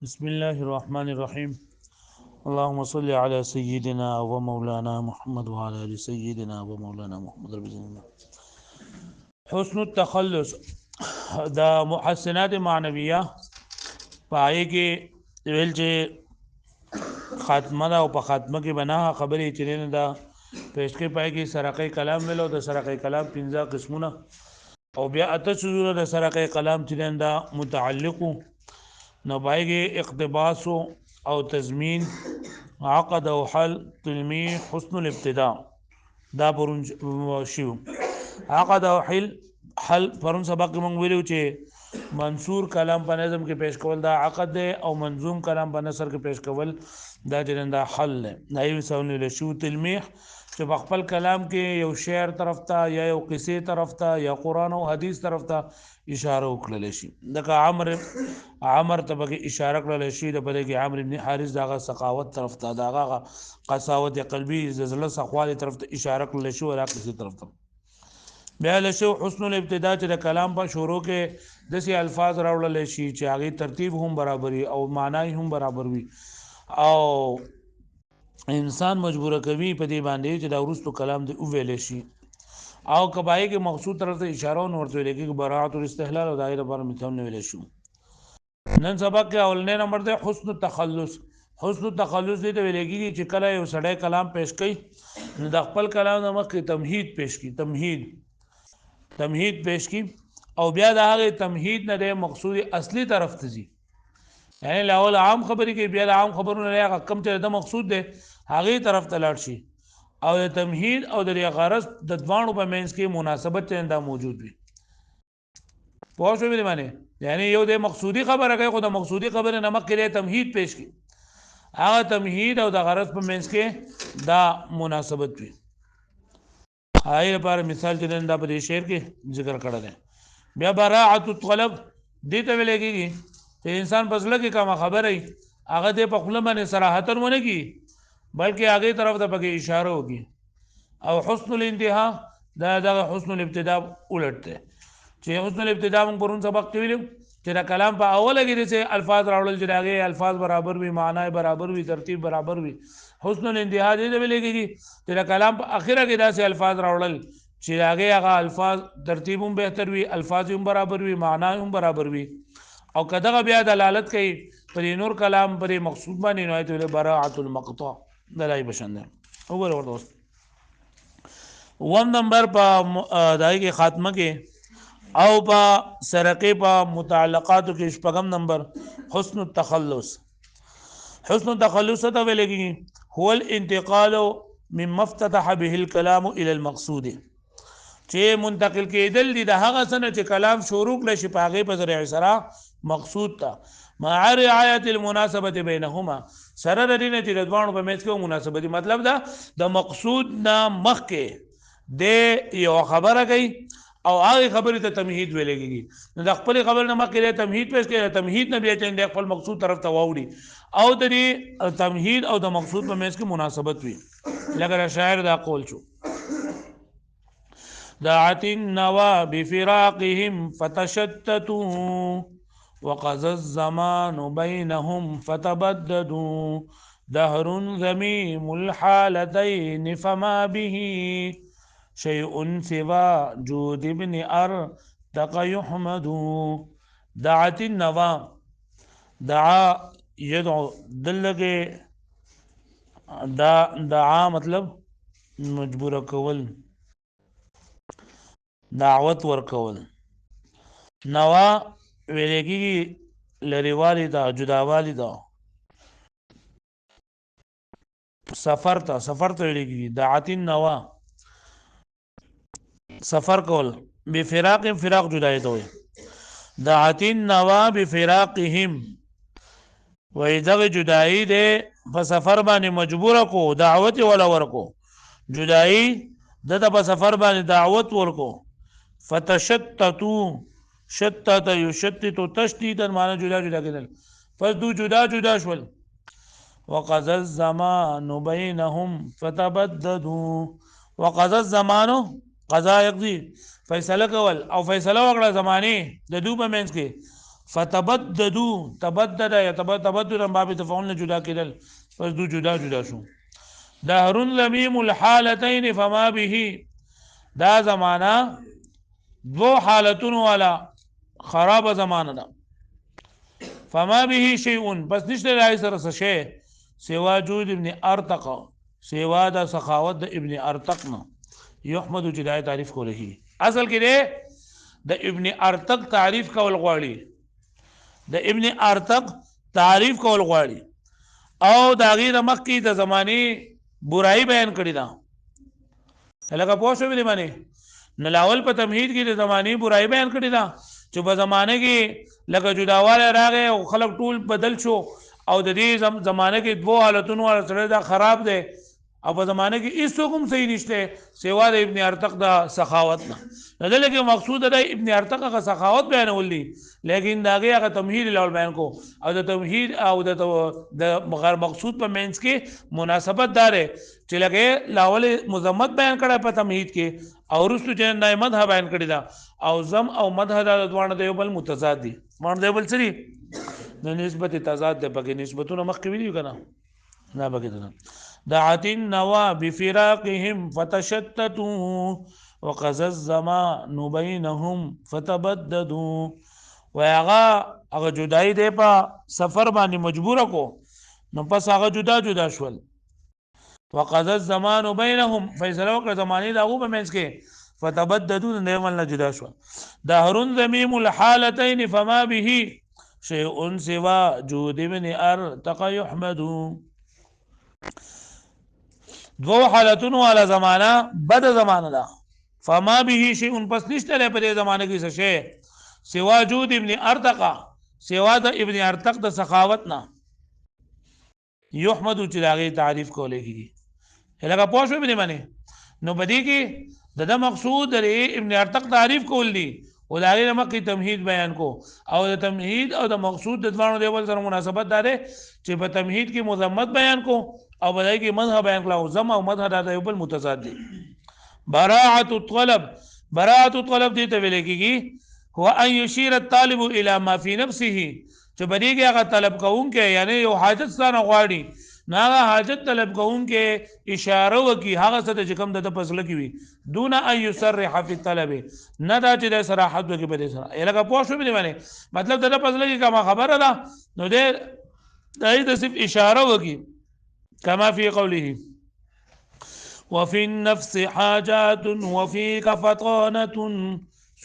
بسم الله الرحمن الرحيم اللهم صل على سيدنا ومولانا محمد وعلى ال سيدنا ومولانا محمد رب زدنا حسن التخلص دا محسنات معنویه پای کې ویل چې خاتمه دا او په خاتمه کې بنا خبرې چرینه دا پېښ کې پای کې سرقې کلام ویلو د سرقې کلام 15 قسمونه او بیا اته شذور د سرقې کلام چرینه دا متعلق نو پای کې اقتباس او تضمین عقد او حل تلميح حسن الابتداء دا پرون شو عقد او حل پرون سبق مونږ ویلو چې منصور کلام په نظم کې پیش کول دا عقد دی او منظوم کلام په نثر کې پیش کول دا جننده حل دی دا یو څونه له شو تلميح چې په خپل کلام کې یو شعر طرف ته یا یو قصې طرف ته یا قران او حدیث طرف ته اشاره وکړل شي دغه عمر ته به اشاره کړل شي د بده کې عمرو ابن حارث دغه سقاوت طرف ته دغه قساوت قلبي زلزله سخواله طرف ته اشاره کړل شي او قصې طرف ته بیا له شو حسن الابتداء چې د کلام په شروع کې دسي الفاظ راوړل شي چې هغه ترتیب هم برابري او معنی هم برابر وي او انسان مجبور کوي په دې باندې چې دا ورستو کلام دی او ویل شي او کبای کې مقصود طرف ته اشاره ورته لګي چې براءت الاستحلال او دایره پر مثال نه ویل شو نن سبق کې اولنې نمبر ده حسن التخلص حسن التخلص دې ته ویل کېږي چې کله یو سړی کلام پیش کوي نو د خپل کلام د مخ کې تمهید پیش کی تمهید پیش کی او بیا د هغه تمهید نه د مقصود اصلي طرف ته ځي یعنی لاول عام خبرې کې بیا عام خبرونه لري کم چې د مقصود ده هغه طرف ته لاړ شي او د تمهید او د غرض د دوانو په منځ کې مناسبت چنده موجود وي پوه شو دې معنی یعنی یو د مقصودی خبره کوي خو د مقصودی خبره نمک کې تمهید پیش کی هغه تمهید او د غرض په منځ کې دا مناسبت وي هاي لپاره مثال چې دا په شعر کې ذکر کړل دی بیا براعت الطلب دې ته ویل کېږي چې انسان پسله کې کوم خبره ای هغه دې په خپل باندې صراحتن ونه کی بلکې هغه طرف ته پکې اشاره وکي او حسن الانتهاء دا حسن الابتداء الټه چې حسن الابتداء موږ پرون سبق کې ویلو چې دا کلام په اوله کې چې الفاظ راوړل چې هغه الفاظ برابر وي معنی برابر وي ترتیب برابر وي حسن الانتهاء دې ویل کېږي چې دا کلام په اخره کې داسې الفاظ راوړل چې هغه الفاظ ترتیب هم بهتر وي الفاظ هم برابر وي معنی هم برابر وي او کداغه بیا دلالت کوي پر نور کلام پر مقصود باندې نو ایت براعت المقطع دلای بشنده وګوره ورته وم نمبر په دای کې خاتمه کې او په سرقې په متعلقاتو کې شپږم نمبر حسن التخلص حسن التخلص ته ویل کېږي هو الانتقال مما افتتح به الكلام الى المقصود چې منتقل کېدل دي د هغه سنه چې کلام شروع کړي شي په هغه په ذریعه سره مقصود ته مع رعایت المناسبه بینهما سره د دې چې د دوانو په منځ کې مناسبت مطلب دا د مقصود نه مخکې د یو خبره کوي او هغه خبره ته تمهید ویل کېږي نو د خپل خبر نه مخکې تمهید پیش کړي تمهید نه بیا چې د خپل مقصود طرف ته واوړي او د دې تمهید او د مقصود په منځ کې مناسبت وي لکه شاعر دا قول شو دعت النوى بفراقهم فتشتتوا وقضى الزمان بينهم فتبددوا دهر ذميم الحالتين فما به شيء سوى جود ابن أرتق يحمد دعت النوى دعا يدعو دلګه دعا مطلب مجبور کول دعوت ورکول نوا ویلګي لريوالي دا جداوالي دا سفر ته ویلګي دعاتین نوا سفر کول بفراق فراق جدای دوی دعاتین نوا بفراقهم وې جدای ده په سفر باندې مجبور کو دعوت ولا ورکو جدای د په سفر باندې دعوت ورکو فتشتتوا شتت يشتت تشديدا معنى جدا کېدل پس دو جدا شول وقضى الزمان بينهم فتبددوا وقضى الزمان قضا يقضي فیصله کول او فیصله وکړه زمانه د دوه منځ کې فتبددوا تبدد تبدد باب تفعول جدا کېدل پس دو جدا جدا شو دهر لمیم الحالتين فما به دا زمانہ دو حالتون والا خراب زمانہ دا فما به شيء بس نشته راي سره شيء سوا جود ابن ارتق سوا دا سخاوت د ابن ارتق نه يحمد جدای تعریف کوله اصل کې د ابن ارتق تعریف کول غواړي د ابن ارتق تعریف کول غواړي او دا غیر مخکې د زماني برائی بیان کړی دا لکه پوه شو ویلې باندې نلاول په تمهید کې د زماني برائی بیان کړی دا چې په زمانه کې لکه جداواله راغی او خلک ټول بدل شو او د دې زمانه کې دوه حالتونو سره دا خراب دی او په زمانه کې هیڅ کوم صحیح نشته سوا د ابن ارتق دا سخاوت نه دلته مقصود د ابن ارتق غ سخاوت بیانول دي لیکن داغه هغه تمهید لول بیان کو او د تمهید او د غیر مقصود په مینس کې مناسبت دار چې لکه لاول مذمت بیان کړه په تمهید کې او رسو چې نه مذهب بیان کړی دا او زم او مذهب د دوه د یو بل متضاد دي مان دی بل سری د نسبت تضاد د بګې نسبتونه مخکې ویلو کنه نه بګې دعت النوى بفراقهم فتشتتوا وقضى الزمان بينهم فتبددوا وهغه جدای دی په سفر باندې مجبور کو نو پس هغه جدا جدا شول وقضى الزمان بينهم فیصله وکړه زمانه دا غو په منځ کې فتبددوا نه ول جدا شول دهر ذميم الحالتين فما به شيء سوى جود ابن ارتق يحمد دو حالتون والا زمانہ بد زمانہ دا فما به شيء پس نشته له په زمانه کې څه شی سوا جود ابن ارتق سوا د ابن ارتق د سخاوت نه يحمد چې داغه تعریف کولې کیږي هغه پوه شو به معنی نو بدی کې د مقصود د ابن ارتق تعریف کول دي او داغه مکه تمهید بیان کو او د تمهید او د مقصود د دوانو دیول سره مناسبت دار چې په تمهید کې مذمت بیان کو او بدای کې مذهب بیان کړه او زم او مذهب د یو بل متضاد دي براعه الطلب دي ته ویل کېږي هو ان يشير الطالب الى ما في نفسه چې بدی کې هغه طلب کوونکې یعنی یو حاجت ستانه غواړي نه حاجت طلب کوونکې اشاره وکي هغه څه چې کوم د فضل کې وي دون ان يصرح في الطلب نه دا چې د صراحت وکي په دې سره الګه پوه شو به معنی مطلب د فضل کې کومه خبره ده نو دې د صرف اشاره وکي كما في قوله وفي النفس حاجات وفيك فطانة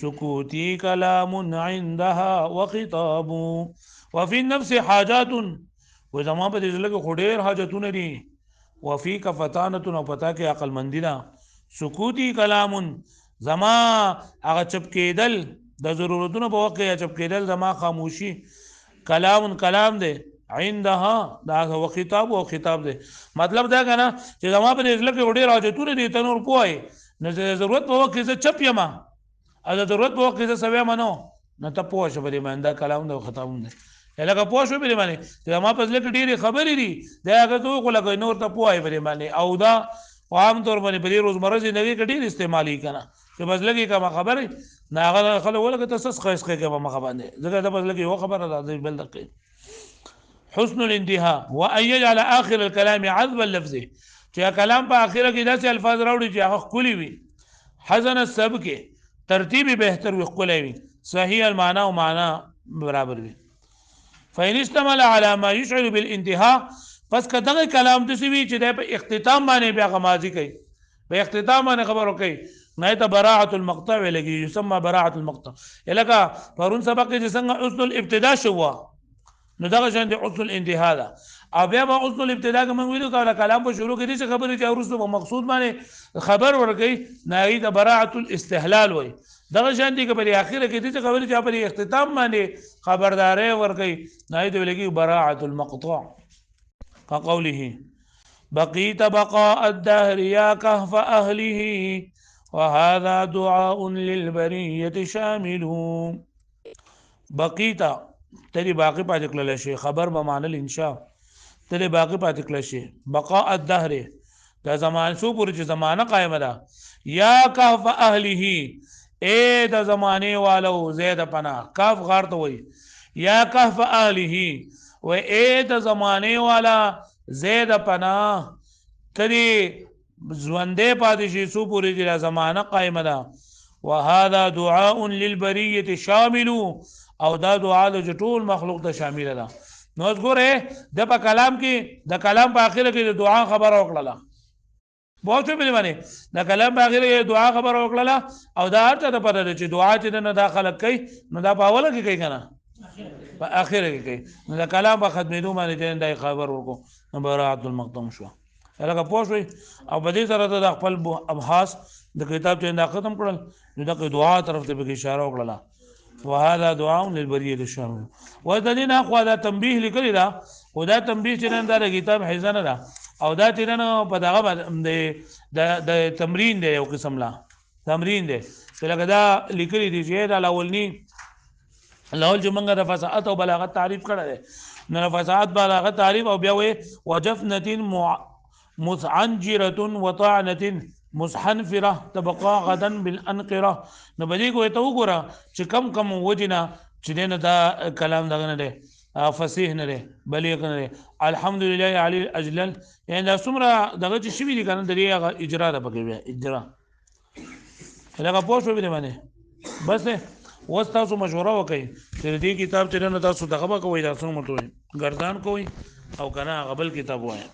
سكوتي كلام عندها وخطاب وفي النفس حاجات وزما په دې لګه خډیر حاجتونه دي وفيك فطانة او پتا کې عقل مندي دا سکوتي کلام زما هغه چپ کېدل د ضرورتونو په وخت کې چپ کېدل زما خاموشي کلام دی عندها دا هو خطاب او خطاب دی مطلب دا کنه چې زما په دې لکه وړي راځتونه دي تنور پوي نه ضرورت په وخت کې چپ یما اته ضرورت په وخت کې سوي منو نه ته پوه شو به باندې کلام دا خطاب دی لکه پوه شو به باندې چې زما په لکه ډېری خبرې دي دا هغه تو کو لګي نور ته پوي به باندې او دا عام طور باندې په روزمره ژوند کې ډېر استعمالي کنه چې بس لګي کوم خبره نه هغه خلک ولګه تاسو خیسخه کې به مخ باندې ځکه دا بس لګي یو خبره ده بل دقیق حسن الانتهاء وان يجعل اخر الكلام عذب اللفظ چې کلام په اخره کې داسې الفاظ راوړي چې هغه خولي وي حسن السبق ترتیب بهتر وي خولي وي صحیح المعنى او معنی برابر وي فإن اشتمل على ما يشعر بالانتهاء پس کداغه کلام د سوي چې د اختتام باندې بیا غمازي کوي په اختتام باندې خبرو کوي نه ته براعه المقطع لګي يسمى براعه المقطع الکه پرون سبق چې څنګه حسن الابتداء شو نو دغه شان د حسن الانتهاء ده او بیا به حسن الابتداء کوم ویلو کله کلام په شروع کې دې خبرې چې ورسره په مقصود باندې خبر ورګي نه د براعه الاستهلال وي دغه شان دي په اخره کې دې خبرې چې په اختتام باندې خبرداري ورګي نه دې ولګي براعه المقطع كقوله بقيت بقاء الدهر يا كهف أهله وهذا دعاء للبرية شامل بقيت تری باقی پاتې کړل شي خبر به معنی الانشاء تری باقی پاتې کړل شي بقاء الدهر دا زمان شو پورې چې زمانہ قائم ده یا کهف اهله اے د زمانه والو زید پنا کاف غار ته وای یا کهف اهله و اے د زمانه والا زید پناه تدی ژوندې پاتې شي څو پورې د زمانه قائمه ده وهذا دعاء للبريه شامل او دا دعا د ټول مخلوق ته شامل ده نو ګوره د په کلام کې د کلام په اخر کې د دعا خبر وکړه بہت په باندې د کلام په اخر کې دعا خبر وکړه او دا ارته د پته چې دعا چې نه داخله کوي نو دا په اوله کې کوي کنه په اخر کې کوي نو د کلام په ختمېدو باندې چې دا خبر ورکو نو برات المقدم شو لکه پوښوي او په دې سره د خپل ابحاث د کتاب چې دا ختم کړل نو د دعا طرف ته به اشاره وکړه وهذا دعاء للبريه الشامل وذلين اخوا دا تنبيه لیکلی دا او دا تنبيه چې نن دا کتاب حزنه ده او دا چې نن په دغه د تمرین دی یو قسم لا تمرین دی چې لکه دا لیکلی دی چې دا اولنی الاول چې موږ د فصاحت او بلاغت تعریف کړل دی نو فصاحت بلاغت تعریف او بیا وې وجفنه مسعنجره وطعنه مسحنفره تبقى غدا بالانقره نو بدی کو ته وګوره چې کم کم وجنا چې نه دا کلام دغه نه دی فصیح نه دی بلیغ نه دی الحمدلله علی الاجلل یعنی دا څومره دغه چې شوی دي کنه د دې اجرا ده پکې بیا اجرا لکه پوښتنه به باندې بس اوس تاسو مشوره وکړئ چې دې کتاب چې نه تاسو دغه کوی تاسو متوي گردان کوی او کنه غبل کتاب وایي